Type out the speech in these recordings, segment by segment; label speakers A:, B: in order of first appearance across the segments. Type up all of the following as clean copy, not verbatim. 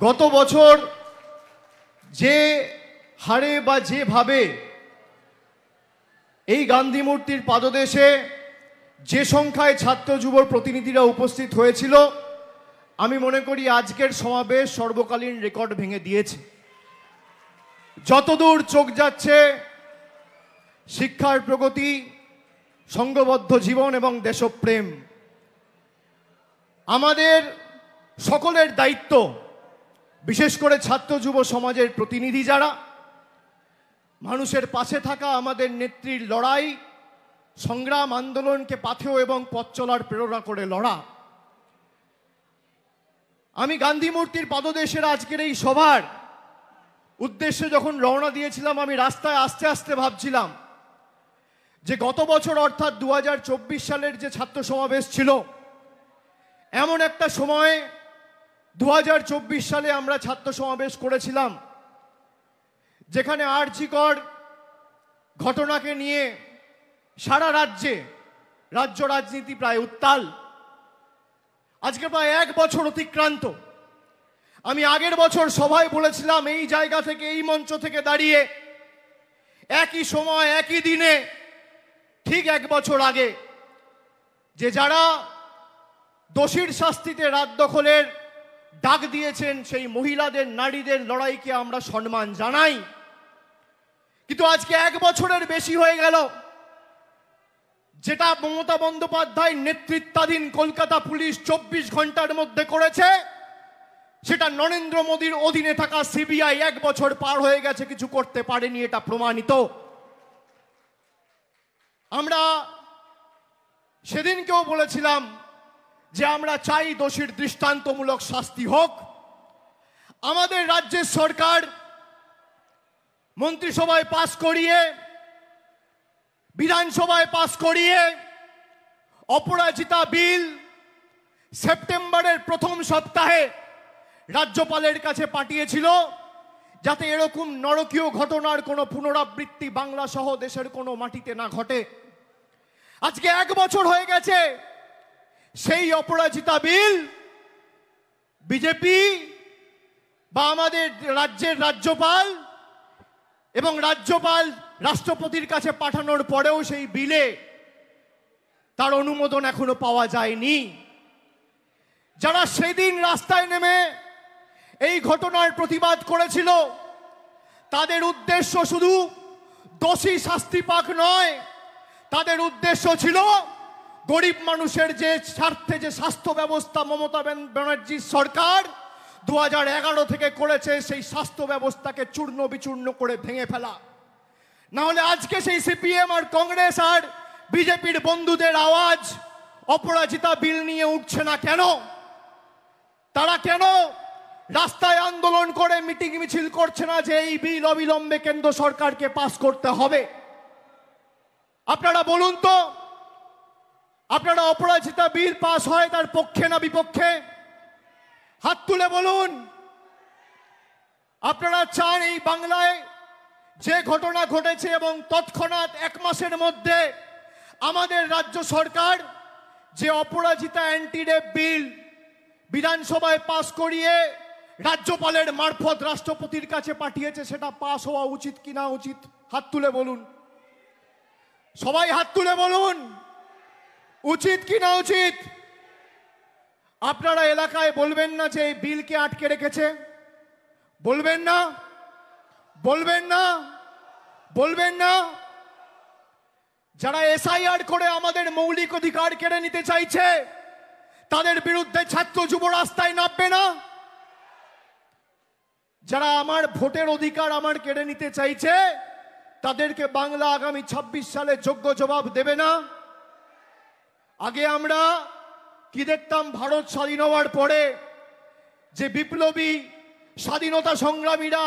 A: গত বছর যে হারে বা যেভাবে এই গান্ধী মূর্তির পাদদেশে যে সংখ্যায় ছাত্র যুবর প্রতিনিধিরা উপস্থিত হয়েছিল, আমি মনে করি আজকের সমাবেশ সর্বকালীন রেকর্ড ভেঙে দিয়েছে। যতদূর চোখ যাচ্ছে, শিক্ষার প্রগতি, সংঘবদ্ধ জীবন এবং দেশপ্রেম। আমাদের সকলের দায়িত্ব, বিশেষ করে ছাত্র যুব সমাজের প্রতিনিধি যারা, মানুষের পাশে থাকা, আমাদের নেত্রীর লড়াই, সংগ্রাম, আন্দোলনকে পাথেয় এবং পথ চলার প্রেরণা করে লড়া। আমি গান্ধী মূর্তির পাদদেশের আজকের এই সভার উদ্দেশ্যে যখন রওনা দিয়েছিলাম, আমি রাস্তায় আস্তে আস্তে ভাবছিলাম যে গত বছর অর্থাৎ 2024 সালের যে ছাত্র সমাবেশ ছিল, এমন একটা সময়ে 2024 সালে আমরা ছাত্র সমাবেশ করেছিলাম যেখানে আরজিকর ঘটনাকে নিয়ে সারা রাজ্য রাজনীতি প্রায় উত্তাল। আজকে প্রায় 1 বছর অতিক্রান্ত। আমি আগের বছর সভায় বলেছিলাম, এই জায়গা থেকে, এই মঞ্চ থেকে দাঁড়িয়ে, একই সময় একই দিনে ঠিক 1 বছর আগে, যে যারা দোষীর শাস্তিতে রাত দখলের ডাক দিয়েছেন সেই মহিলাদের, নারীদের লড়াইকে আমরা সম্মান জানাই। কিন্তু আজকে 1 বছরের বেশি হয়ে গেল, যেটা মমতা বন্দ্যোপাধ্যায় নেতৃত্বাধীন কলকাতা পুলিশ 24 ঘন্টার মধ্যে করেছে, সেটা নরেন্দ্র মোদীর অধীনে থাকা সিবিআই 1 বছর পার হয়ে গেছে, কিছু করতে পারেনি, এটা প্রমাণিত। আমরা সেদিনকেও বলেছিলাম যে আমরা চাই দোষীর দৃষ্টান্তমূলক শাস্তি হোক। আমাদের রাজ্যের সরকার মন্ত্রিসভায় পাস করিয়ে, বিধানসভায় পাস করিয়ে অপরাজিতা বিল সেপ্টেম্বরের প্রথম সপ্তাহে রাজ্যপালের কাছে পাঠিয়েছিল, যাতে এরকম নরকীয় ঘটনার কোনো পুনরাবৃত্তি বাংলা সহ দেশের কোনো মাটিতে না ঘটে। আজকে 1 বছর হয়ে গেছে, সেই অপরাজিতা বিল বিজেপি বা আমাদের রাজ্যের রাজ্যপাল এবং রাজ্যপাল রাষ্ট্রপতির কাছে পাঠানোর পরেও সেই বিলে তার অনুমোদন এখনো পাওয়া যায়নি। যারা সেদিন রাস্তায় নেমে এই ঘটনার প্রতিবাদ করেছিল, তাদের উদ্দেশ্য শুধু দোষী শাস্তি পাক নয়, তাদের উদ্দেশ্য ছিল গরিব মানুষের যে স্বার্থে যে স্বাস্থ্য ব্যবস্থা মমতা ব্যানার্জির সরকার 2011 থেকে করেছে, সেই স্বাস্থ্য ব্যবস্থাকে চূর্ণ বিচূর্ণ করে ভেঙে ফেলা। না হলে আজকে সেই সিপিএম আর কংগ্রেস আর বিজেপির বন্ধুদের আওয়াজ অপরাজিতা বিল নিয়ে উঠছে না কেন? তারা কেন রাস্তায় আন্দোলন করে মিটিং মিছিল করছে না যে এই বিল অবিলম্বে কেন্দ্র সরকারকে পাস করতে হবে? আপনারা বলুন তো, আপনারা অপরাজিতা বিল পাস হয় তার পক্ষে না বিপক্ষে? হাত তুলে বলুন। আপনারা চান এই বাংলায় যে ঘটনা ঘটেছে এবং তৎক্ষণাৎ 1 মাসের মধ্যে আমাদের রাজ্য সরকার যে অপরাজিতা অ্যান্টি রেপ বিল বিধানসভায় পাস করিয়ে রাজ্যপালের মারফত রাষ্ট্রপতির কাছে পাঠিয়েছে, সেটা পাস হওয়া উচিত কিনা উচিত? হাত তুলে বলুন, সবাই হাত তুলে বলুন, উচিত কিনা উচিত? আপনারা এলাকায় বলবেন না যে এই বিলকে আটকে রেখেছে? বলবেন না? বলবেন না? বলবেন না? যারা এসআইআর করে আমাদের মৌলিক অধিকার কেড়ে নিতে চাইছে, তাদের বিরুদ্ধে ছাত্র যুব রাস্তায় নামবে না? যারা আমার ভোটের অধিকার আমার কেড়ে নিতে চাইছে, তাদেরকে বাংলা আগামী 26 সালে যোগ্য জবাব দেবে না? আগে আমরা কি দেখতাম, ভারত স্বাধীন হওয়ার পরে যে বিপ্লবী স্বাধীনতা সংগ্রামীরা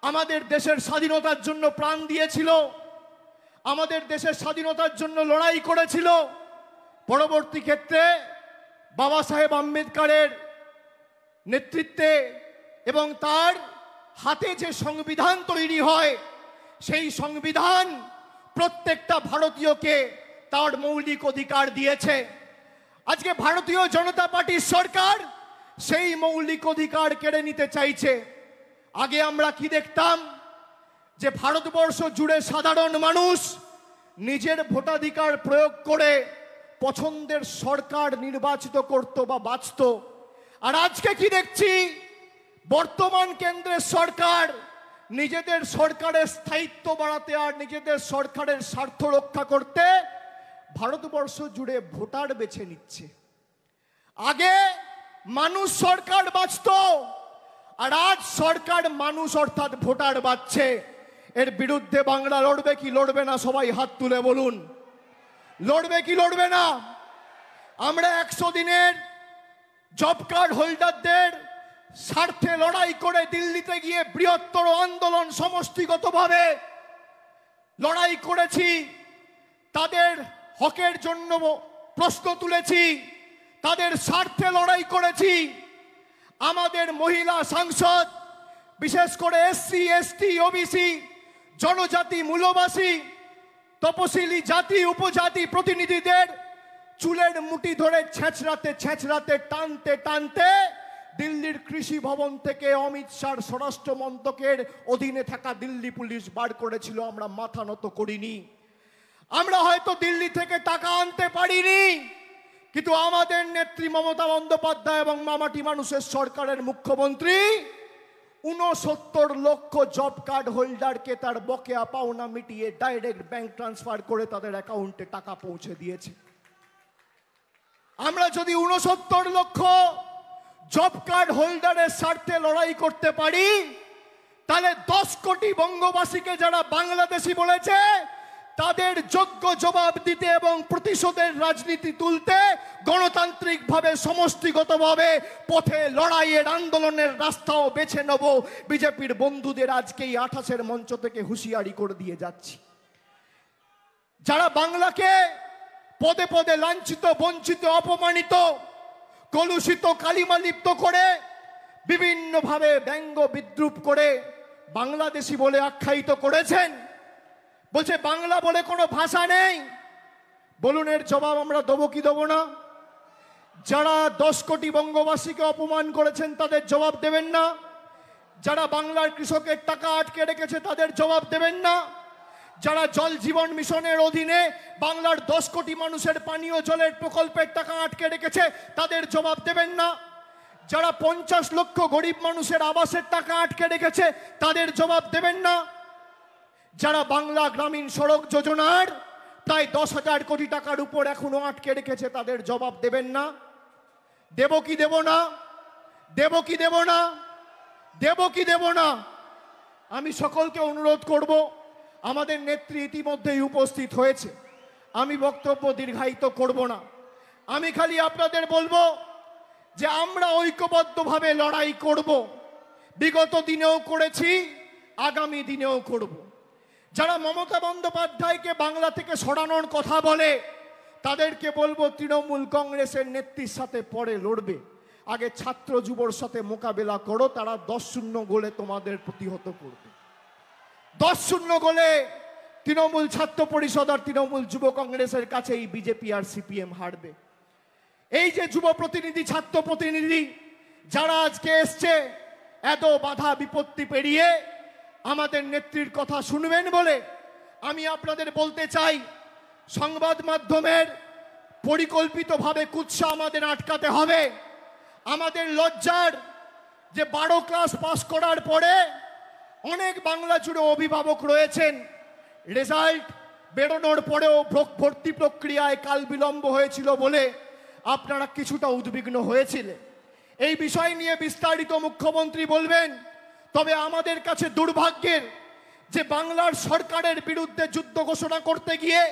A: আমাদের দেশের স্বাধীনতার জন্য প্রাণ দিয়েছিল, আমাদের দেশের স্বাধীনতার জন্য লড়াই করেছিল, পরবর্তী ক্ষেত্রে বাবা সাহেব আম্বেদকরের নেতৃত্বে এবং তার হাতে যে সংবিধান তৈরি হয়, সেই সংবিধান প্রত্যেকটা ভারতীয়কে তার মৌলিক অধিকার দিয়েছে। আজকে ভারতীয় জনতা পার্টির সরকার সেই মৌলিক অধিকার কেড়ে নিতে চাইছে। আগে আমরা কি দেখতাম যে ভারতবর্ষ জুড়ে সাধারণ মানুষ নিজের ভোটাধিকার প্রয়োগ করে পছন্দের সরকার নির্বাচিত করত বা বাঁচত। আর আজকে কি দেখছি, বর্তমান কেন্দ্রের সরকার নিজেদের সরকারের স্থায়িত্ব বাড়াতে আর নিজেদের সরকারের স্বার্থ রক্ষা করতে ভারতবর্ষ জুড়ে ভোটার বেছে নিচ্ছে। আগে মানুষ সরকার বাঁচত, আর আজ সরকার মানুষ অর্থাৎ ভোটার বাঁচছে। এর বিরুদ্ধে বাংলা লড়বে কি লড়বে না? সবাই হাত তুলে বলুন, লড়বে কি লড়বে না? আমরা 100 দিনের জব কার্ড হোল্ডারদের স্বার্থে লড়াই করে দিল্লিতে গিয়ে বৃহত্তর আন্দোলন সমষ্টিগতভাবে লড়াই করেছি। তাদের হকের জন্য প্রশ্ন তুলেছি, তাদের স্বার্থে লড়াই করেছি। আমাদের মহিলা সাংসদ, বিশেষ করে এসসি, এসটি, ওবিসি, জনজাতি, মূলবাসী, তপশিলি জাতি, উপজাতি প্রতিনিধিদের চুলের মুঠি ধরে ছেঁচড়াতে টানতে টানতে দিল্লির কৃষি ভবন থেকে অমিত শাহর স্বরাষ্ট্র মন্ত্রকের অধীনে থাকা দিল্লি পুলিশ বার করেছিল। আমরা মাথা নত করিনি। আমরা হয়তো দিল্লি থেকে টাকা আনতে পারিনি, কিন্তু আমাদের নেত্রী মমতা বন্দ্যোপাধ্যায় এবং মামাটি মানুষের সরকারের মুখ্যমন্ত্রী 69 লক্ষ জব কার্ড হোল্ডারকে তার বকেয়া পাওনা মিটিয়ে ডাইরেক্ট ব্যাংক ট্রান্সফার করে তাদের অ্যাকাউন্টে টাকা পৌঁছে দিয়েছে। আমরা যদি 69 লক্ষ জব কার্ড হোল্ডারের স্বার্থে লড়াই করতে পারি, তাহলে 10 কোটি বঙ্গবাসীকে যারা বাংলাদেশি বলেছে তাদের যোগ্য জবাব দিতে এবং প্রতিশোধের রাজনীতি তুলতে গণতান্ত্রিকভাবে সমষ্টিগতভাবে পথে লড়াইয়ের আন্দোলনের রাস্তাও বেছে নেব। বিজেপির বন্ধুদের আজকেই 28-এর মঞ্চ থেকে হুঁশিয়ারি করে দিয়ে যাচ্ছি। যারা বাংলাকে পদে পদে লাঞ্ছিত, বঞ্চিত, অপমানিত, কলুষিত, কালিমালিপ্ত করে বিভিন্নভাবে ব্যঙ্গ বিদ্রুপ করে বাংলাদেশি বলে আখ্যায়িত করেছেন, বলছে বাংলা বলে কোনো ভাষা নেই। বলুন, এর জবাব আমরা দেবো কি দেবো না? যারা 10 কোটি বঙ্গবাসীকে অপমান করেছেন তাদের জবাব দেবেন না? যারা বাংলার কৃষকের টাকা আটকে রেখেছে তাদের জবাব দেবেন না? যারা জল জীবন মিশনের অধীনে বাংলার 10 কোটি মানুষের পানীয় জলের প্রকল্পের টাকা আটকে রেখেছে তাদের জবাব দেবেন না? যারা 50 লক্ষ গরিব মানুষের আবাসের টাকা আটকে রেখেছে তাদের জবাব দেবেন না? যারা বাংলা গ্রামীণ সড়ক যোজনার প্রায় 10,000 কোটি টাকার উপর এখনো আটকে রেখেছে তাদের জবাব দেবেন না? দেব কি দেব না? দেব কি দেব না? দেব কি দেব না? আমি সকলকে অনুরোধ করব, আমাদের নেত্রী ইতিমধ্যেই উপস্থিত হয়েছে, আমি বক্তব্য দীর্ঘায়িত করব না। আমি খালি আপনাদের বলবো যে আমরা ঐক্যবদ্ধভাবে লড়াই করব। বিগত দিনেও করেছি, আগামী দিনেও করব। যারা মমতা বন্দ্যোপাধ্যায়কে বাংলা থেকে সরানোর কথা বলে তাদেরকে বলবো তৃণমূল কংগ্রেসের নেত্রীর সাথে পরে লড়বে, আগে ছাত্র যুবর সাথে মোকাবেলা করো, তারা 10-0 গোলে তোমাদের প্রতিহত করবে। 10-0 গোলে তৃণমূল ছাত্র পরিষদ আর তৃণমূল যুব কংগ্রেসের কাছে এই বিজেপি আর সিপিএম হারবে। এই যে যুব প্রতিনিধি, ছাত্র প্রতিনিধি যারা আজকে এসছে এত বাধা বিপত্তি পেরিয়ে আমাদের নেত্রীর কথা শুনবেন বলে, আমি আপনাদের বলতে চাই, সংবাদ মাধ্যমের পরিকল্পিতভাবে কুৎসা আমাদের আটকাতে হবে। আমাদের লজ্জার যে 12 ক্লাস পাস করার পরে অনেক বাংলা জুড়ে অভিভাবক রয়েছেন, রেজাল্ট বেরোনোর পরেও ভর্তি প্রক্রিয়ায় কাল বিলম্ব হয়েছিল বলে আপনারা কিছুটা উদ্বিগ্ন হয়েছিলেন। এই বিষয় নিয়ে বিস্তারিত মুখ্যমন্ত্রী বলবেন। তবে আমাদের কাছে দুর্ভাগ্যের যে বাংলার সরকারের বিরুদ্ধে যুদ্ধ ঘোষণা করতে গিয়ে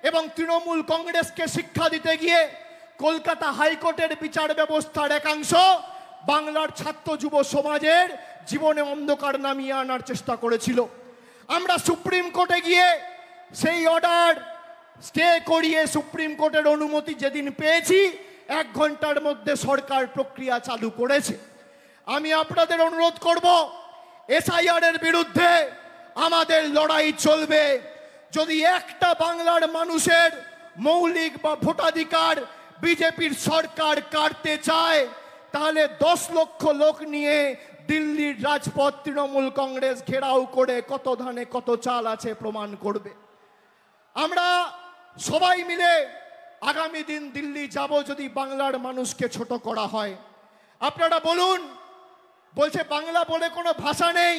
A: এবং তৃণমূল কংগ্রেসকে শিক্ষা দিতে গিয়ে কলকাতা হাইকোর্টের বিচার ব্যবস্থার একাংশ বাংলার ছাত্র যুব সমাজের জীবনে অন্ধকার নামিয়ে আনার চেষ্টা করেছিল। আমরা সুপ্রিম কোর্টে গিয়ে সেই অর্ডার স্টে করিয়ে সুপ্রিম কোর্টের অনুমতি যেদিন পেয়েছি 1 ঘন্টার মধ্যে সরকার প্রক্রিয়া চালু করেছে। আমি আপনাদের অনুরোধ করব, এসআইআর এর বিরুদ্ধে আমাদের লড়াই চলবে। যদি একটা বাংলার মানুষের মৌলিক বা ভোটাধিকার বিজেপির সরকার কাটতে চায়, তাহলে 10 লক্ষ লোক নিয়ে দিল্লির রাজপথ তৃণমূল কংগ্রেস ঘেরাও করে কত ধানে কত চাল আছে প্রমাণ করবে। আমরা সবাই মিলে আগামী দিন দিল্লি যাব যদি বাংলার মানুষকে ছোট করা হয়। আপনারা বলুন, বলছে বাংলা বলে কোনো ভাষা নেই।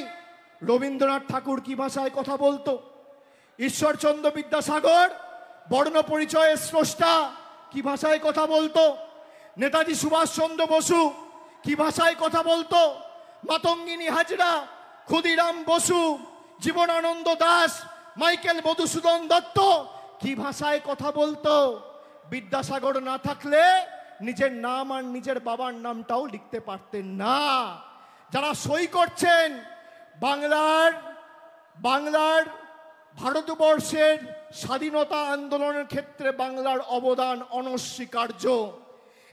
A: রবীন্দ্রনাথ ঠাকুর কি ভাষায় কথা বলতো? ঈশ্বরচন্দ্র বিদ্যাসাগর বর্ণ পরিচয়ের স্রষ্টা কি ভাষায় কথা বলতো? নেতাজি সুভাষচন্দ্র বসু কি ভাষায় কথা বলতো? মাতঙ্গিনী হাজরা, ক্ষুদিরাম বসু, জীবনানন্দ দাস, মাইকেল মধুসূদন দত্ত কি ভাষায় কথা বলতো? বিদ্যাসাগর না থাকলে নিজের নাম আর নিজের বাবার নামটাও লিখতে পারতেন না। যারা সই করছেন বাংলার ভারতবর্ষের স্বাধীনতা আন্দোলনের ক্ষেত্রে বাংলার অবদান অনস্বীকার্য।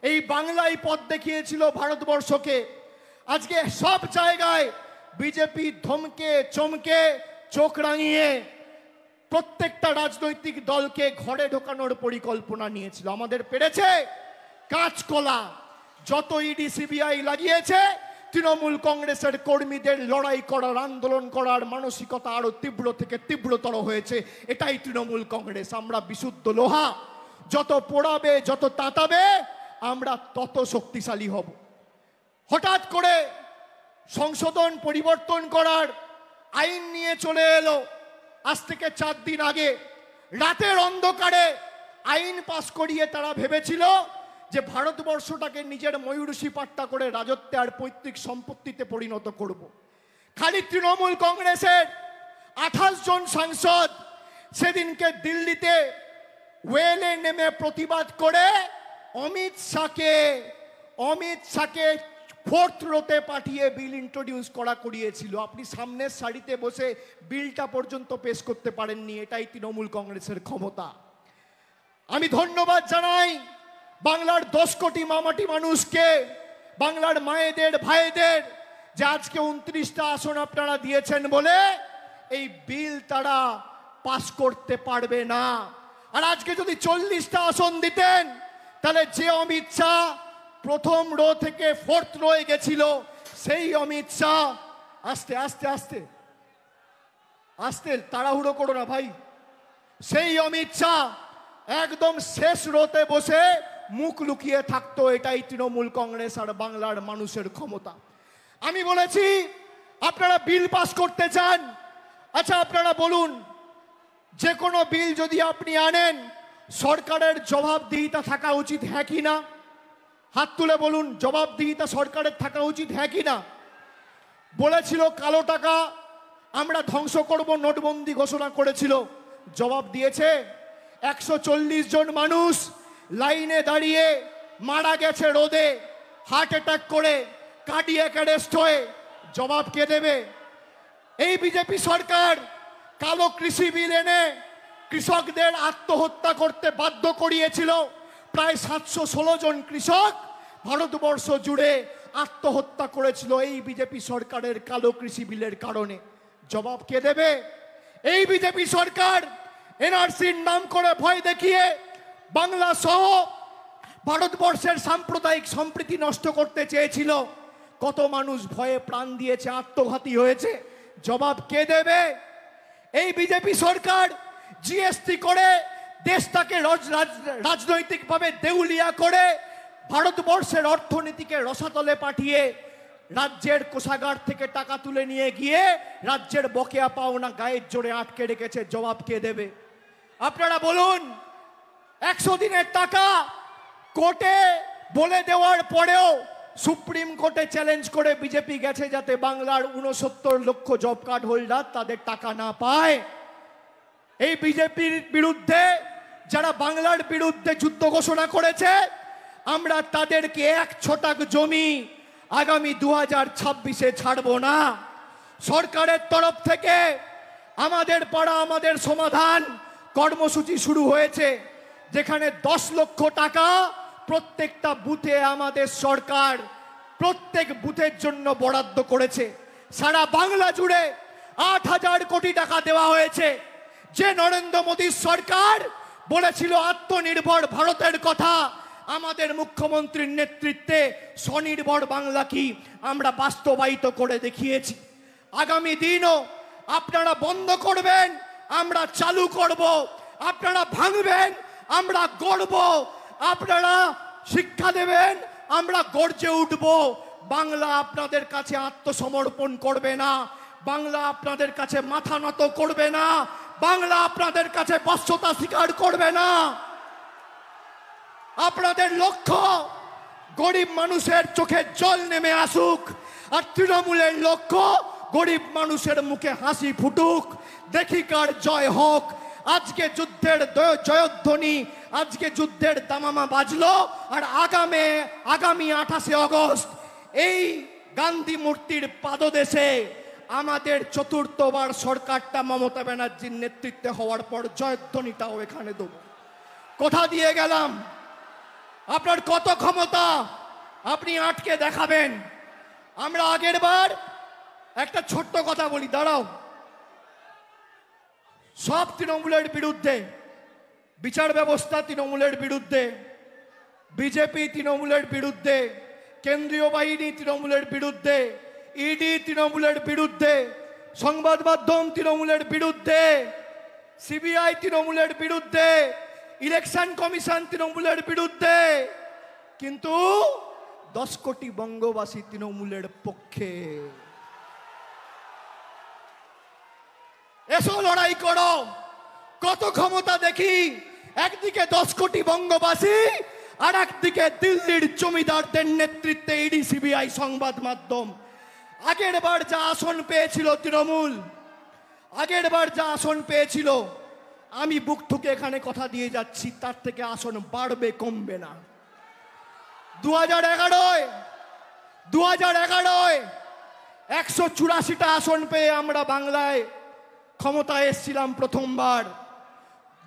A: এই বাংলাই পথ দেখিয়েছিল ভারতবর্ষকে। আজকে সব জায়গায় বিজেপি ধমকে চমকে চোখ রাঙিয়ে প্রত্যেকটা রাজনৈতিক দলকে ঘরে ঢোকানোর পরিকল্পনা নিয়েছিল। আমাদের পেরেছে কাঁচকলা। যত ইডি সিবিআই লাগিয়েছে, তৃণমূল কংগ্রেসের কর্মীদের লড়াই করার, আন্দোলন করার মানসিকতা আরো তীব্র থেকে তীব্রতর হয়েছে। এটাই তৃণমূল কংগ্রেস। আমরা বিশুদ্ধ লোহা, যত পোড়াবে যত তাতাবে আমরা তত শক্তিশালী হব। হঠাৎ করে সংশোধন পরিবর্তন করার আইন নিয়ে চলে এলো। আজ থেকে 4 দিন আগে রাতের অন্ধকারে আইন পাশ করিয়ে তারা ভেবেছিল যে ভারতবর্ষটাকে নিজের ময়ূরসী পাট্টা করে রাজত্বে আর পৈতৃক সম্পত্তিতে পরিণত করব। খালি তৃণমূল কংগ্রেসের 28 জন সাংসদ সেদিনকে দিল্লিতে ওয়েলে নেমে প্রতিবাদ করে অমিত শাহকে 4th রোতে পাঠিয়ে বিল ইন্ট্রোডিউস করিয়েছিল। আপনি সামনের সারিতে বসে বিলটা পর্যন্ত পেশ করতে পারেননি। এটাই তৃণমূল কংগ্রেসের ক্ষমতা। আমি ধন্যবাদ জানাই বাংলার 10 কোটি মামাটি মানুষকে, বাংলার মায়েদের ভাইদের, যে আজকে 29টা আসন আপনারা দিয়েছেন বলে এই বিল তারা পাস করতে পারবে না। আর আজকে যদি 40টা আসন দিতেন, তাহলে যে অমিত শাহ প্রথম রো থেকে 4th রোয়ে গেছিল, সেই অমিত শাহ আস্তে আস্তে আস্তে আস্তে তাড়াহুড়ো করো না ভাই, সেই অমিত শাহ একদম শেষ রোতে বসে মুখ লুকিয়ে থাকতো। এটাই তৃণমূল কংগ্রেস আর বাংলার মানুষের ক্ষমতা। আমি বলেছি আপনারা বিল পাস করতে চান, আচ্ছা আপনারা বলুন, যে কোনো বিল যদি আপনি আনেন সরকারের জবাবদিহিতা থাকা উচিত, হ্যাঁ কি না? হাত তুলে বলুন, জবাবদিহিতা সরকারের থাকা উচিত, হ্যাঁ কি না? বলেছিল কালো টাকা আমরা ধ্বংস করব, নোটবন্দি ঘোষণা করেছিল, জবাব দিয়েছে? 140 জন মানুষ লাইনে দাঁড়িয়ে মারা গেছে রোদে, হার্ট অ্যাটাক করে, কার্ডিয়াক অ্যারেস্ট হয়ে, জবাব কে দেবে? এই বিজেপি সরকার কালো কৃষি বিল এনে কৃষকদের আত্মহত্যা করতে বাধ্য করিয়েছিল। প্রায় 716 জন কৃষক ভারতবর্ষ জুড়ে আত্মহত্যা করেছিল এই বিজেপি সরকারের কালো কৃষি বিলের কারণে। জবাব কে দেবে? এই বিজেপি সরকার এনআরসির নাম করে ভয় দেখিয়ে বাংলা সহ ভারতবর্ষের সাম্প্রদায়িক সম্প্রীতি নষ্ট করতে চেয়েছিল। কত মানুষ ভয়ে প্রাণ দিয়েছে, আত্মঘাতী হয়েছে, জবাব কে দেবে? এই বিজেপি সরকার জিএসটি করে দেশটাকে রাজনৈতিকভাবে দেউলিয়া করে ভারতবর্ষের অর্থনীতিকে রসাতলে পাঠিয়ে রাজ্যের কোষাগার থেকে টাকা তুলে নিয়ে গিয়ে রাজ্যের বকেয়া পাওনা গায়ের জোরে আটকে রেখেছে। জবাব কে দেবে? আপনারা বলুন, 100 দিনের টাকা কোর্টে বলে দেওয়ার পরেও সুপ্রিম কোর্টে চ্যালেঞ্জ করে বিজেপি গেছে যাতে বাংলার 69 লক্ষ জব কার্ড হোল্ডার তাদের টাকা না পায়। এই বিজেপির বিরুদ্ধে যারা বাংলার বিরুদ্ধে যুদ্ধ ঘোষণা করেছে, আমরা তাদেরকে 1 ছটাক জমি আগামী 2026-এ ছাড়বো না। সরকারের তরফ থেকে আমাদের পাড়া আমাদের সমাধান কর্মসূচি শুরু হয়েছে, যেখানে 10 লক্ষ টাকা প্রত্যেকটা বুথে আমাদের সরকার প্রত্যেক বুথের জন্য বরাদ্দ করেছে। সারা বাংলা জুড়ে 8,000 কোটি টাকা দেওয়া হয়েছে। যে নরেন্দ্র মোদীর সরকার বলেছিল আত্মনির্ভর ভারতের কথা, আমাদের মুখ্যমন্ত্রীর নেতৃত্বে স্বনির্ভর বাংলা কি আমরা বাস্তবায়িত করে দেখিয়েছি। আগামী দিনও আপনারা বন্ধ করবেন, আমরা চালু করব। আপনারা ভাঙবেন, আমরা গড়ব। আপনারা শিক্ষা দেবেন, আমরা গর্জে উঠব। বাংলা আপনাদের কাছে আত্মসমর্পণ করবে না, বাংলা আপনাদের কাছে মাথা নত করবে না, বাংলা আপনাদের কাছে বশ্যতা স্বীকার করবে না। আপনাদের লক্ষ্য গরিব মানুষের চোখে জল নেমে আসুক, আর তৃণমূলের লক্ষ্য গরিব মানুষের মুখে হাসি ফুটুক। দেখি কার জয় হোক। আজকে যুদ্ধের জয়ধ্বনি, আজকে যুদ্ধের দামামা বাজলো, আর আগামী 28শে আগস্ট এই গান্ধী মূর্তির পাদদেশে আমাদের চতুর্থবার সরকারটা মমতা ব্যানার্জির নেতৃত্বে হওয়ার পর জয়ধ্বনিটাও এখানে দেব। কথা দিয়ে গেলাম। আপনার কত ক্ষমতা আপনি আটকে দেখাবেন। আমরা আগের বার একটা ছোট্ট কথা বলি, দাঁড়াও, সব তৃণমূলের বিরুদ্ধে, বিচার ব্যবস্থা তৃণমূলের বিরুদ্ধে, বিজেপি তৃণমূলের বিরুদ্ধে, কেন্দ্রীয় বাহিনী তৃণমূলের বিরুদ্ধে, ইডি তৃণমূলের বিরুদ্ধে, সংবাদ মাধ্যম তৃণমূলের বিরুদ্ধে, সিবিআই তৃণমূলের বিরুদ্ধে, ইলেকশন কমিশন তৃণমূলের বিরুদ্ধে, কিন্তু 10 কোটি বঙ্গবাসী তৃণমূলের পক্ষে। এসো লড়াই করো, কত ক্ষমতা দেখি। একদিকে 10 কোটি বঙ্গবাসী, আর একদিকে দিল্লির জমিদারদের নেতৃত্বে ইডি সিবিআই সংবাদ মাধ্যম। আগের বার যা আসন পেয়েছিল তৃণমূল, আগের বার যা আসন পেয়েছিল, আমি বুক ঠুকে এখানে কথা দিয়ে যাচ্ছি, তার থেকে আসন বাড়বে, কমবে না। 2011 184টা আসন পেয়ে আমরা বাংলায় ক্ষমতায় এসেছিলাম প্রথমবার।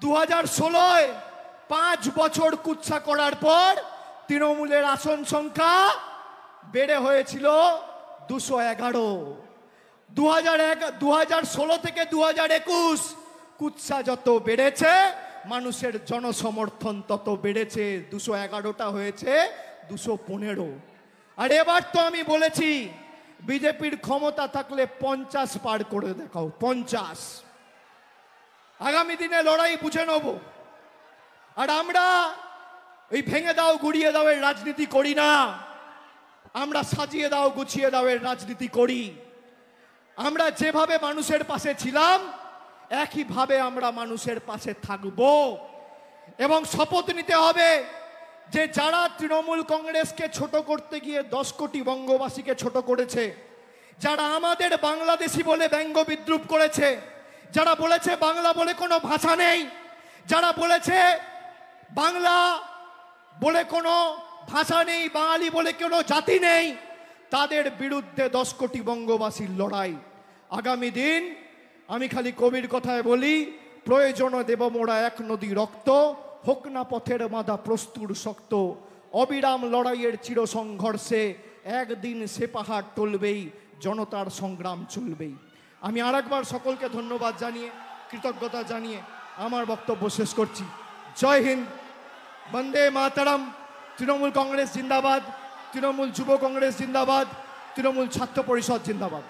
A: 2016 5 বছর কুৎসা করার পর তৃণমূলের আসন সংখ্যা বেড়ে হয়েছিল 211। 2016 থেকে 2021 কুৎসা যত বেড়েছে, মানুষের জনসমর্থন তত বেড়েছে। 211টা হয়েছে 215। আর এবার তো আমি বলেছি, বিজেপির ক্ষমতা থাকলে 50 পার করে দেখাও, 50। আগামী দিনে লড়াই বুঝে নেব। আর আমরা এই ভেঙে দাও গুড়িয়ে দাও এর রাজনীতি করি না, আমরা সাজিয়ে দাও গুছিয়ে দাও এর রাজনীতি করি। আমরা যেভাবে মানুষের পাশে ছিলাম, একইভাবে আমরা মানুষের পাশে থাকব। এবং শপথ নিতে হবে যে যারা তৃণমূল কংগ্রেসকে ছোট করতে গিয়ে 10 কোটি বঙ্গবাসীকে ছোট করেছে, যারা আমাদের বাংলাদেশি বলে ব্যঙ্গ বিদ্রুপ করেছে, যারা বলেছে বাংলা বলে কোনো ভাষা নেই, যারা বলেছে বাংলা বলে কোনো ভাষা নেই, বাঙালি বলে কোনো জাতি নেই, তাদের বিরুদ্ধে 10 কোটি বঙ্গবাসীর লড়াই। আগামী দিন আমি খালি কবির কথায় বলি, প্রয়োজনে দেব মোরা এক নদী রক্ত, হোক না পথের মাদা প্রস্তুর শক্ত। অবিরাম লড়াইয়ের চির সংঘর্ষে একদিন সে পাহাড় টলবেই, জনতার সংগ্রাম চলবেই। আমি আরেকবার সকলকে ধন্যবাদ জানিয়ে, কৃতজ্ঞতা জানিয়ে আমার বক্তব্য শেষ করছি। জয় হিন্দ, বন্দে মাতরম। তৃণমূল কংগ্রেস জিন্দাবাদ, তৃণমূল যুব কংগ্রেস জিন্দাবাদ, তৃণমূল ছাত্র পরিষদ জিন্দাবাদ।